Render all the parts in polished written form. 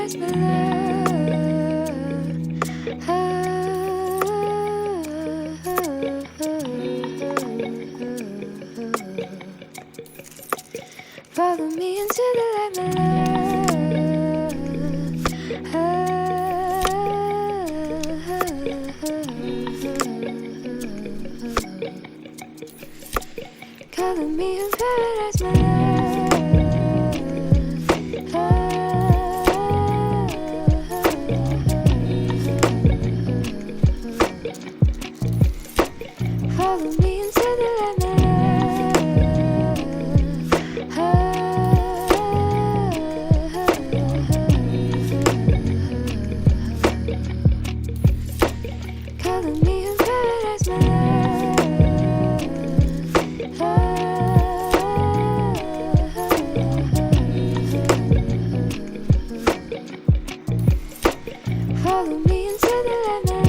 paradise, my love. Follow me into the light, my love. Color me in paradise, my love. Follow me into the light, my love. Color me in paradise, my love. Follow me into the light, my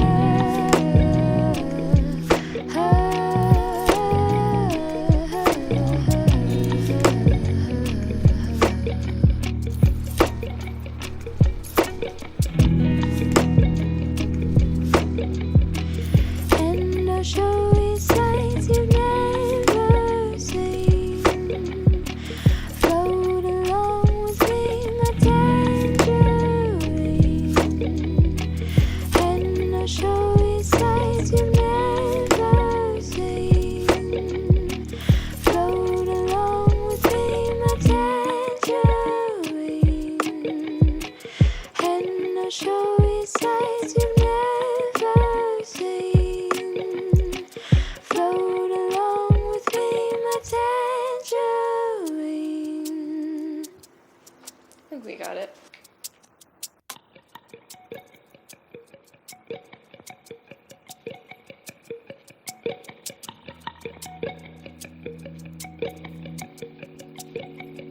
and I'll show you sights you've never seen. Float along with me, my tangerine. And I'll show you sights you've never seen. Float along with me, my tangerine. And I'll show you sights you've never seen. Float along with me, my tangerine. I think we got it.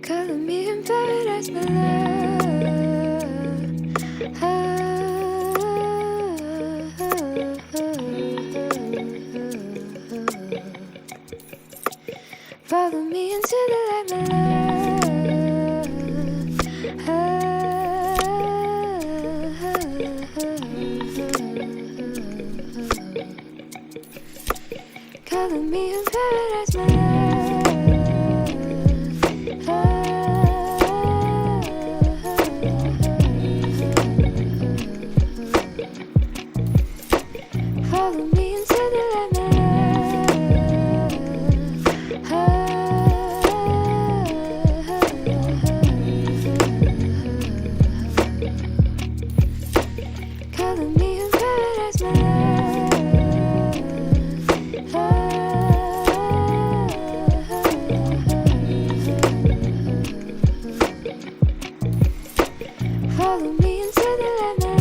Color me in paradise, my love. Follow me into the light, my love. Color me in paradise, my love. Follow me into the light, my love. Color me in paradise, my love. Follow me into the light, my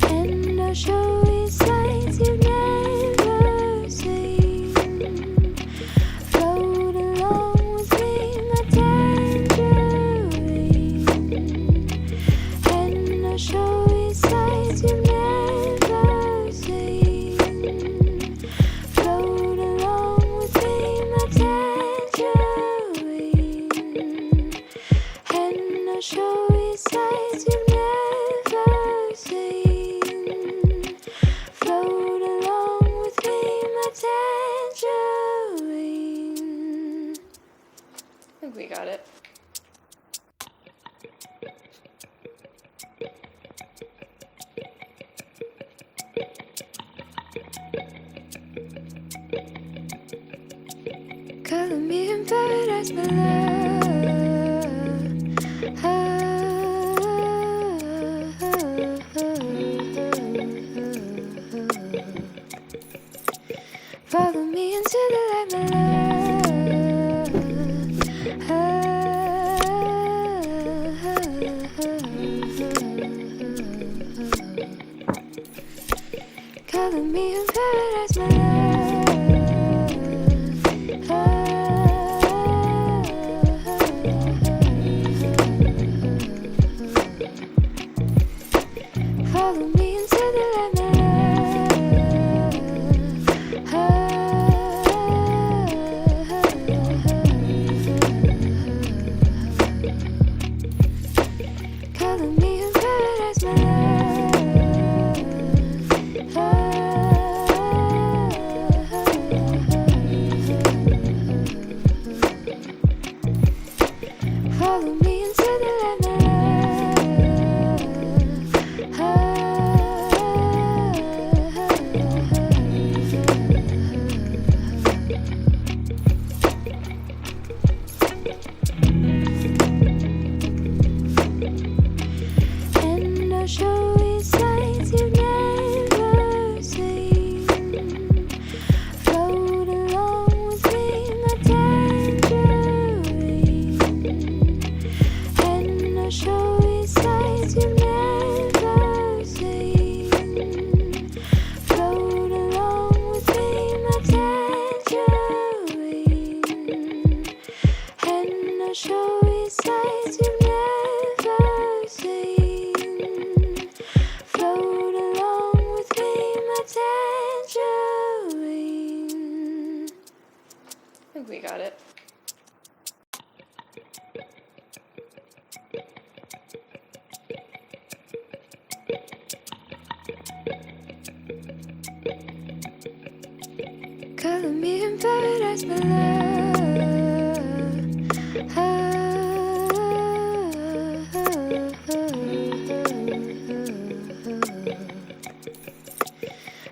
and I'll show you sights you've never seen. Float along with me, my tangerine. And I'll show you sights you've never seen. Float along with me, my tangerine. And I'll show you sights you've never seen. Float along with me, my tangerine. I think we got it. Color me in paradise, my love. Follow me into the light, my love. Color me in paradise, my love. Follow me into the light, my love. Color me in paradise, my love. Follow me into the light, my and I'll show you sights you've never seen. Float along with me, my tangerine. And I'll show you sights you've never seen. Float along with me, my tangerine. And I'll show you sights you've never seen. Float along with me, my tangerine. I think we got it. Color me in paradise, my love.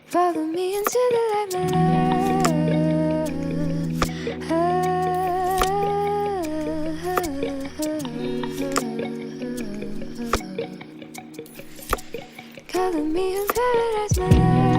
Follow me into the light, my love. Color me in paradise, my love.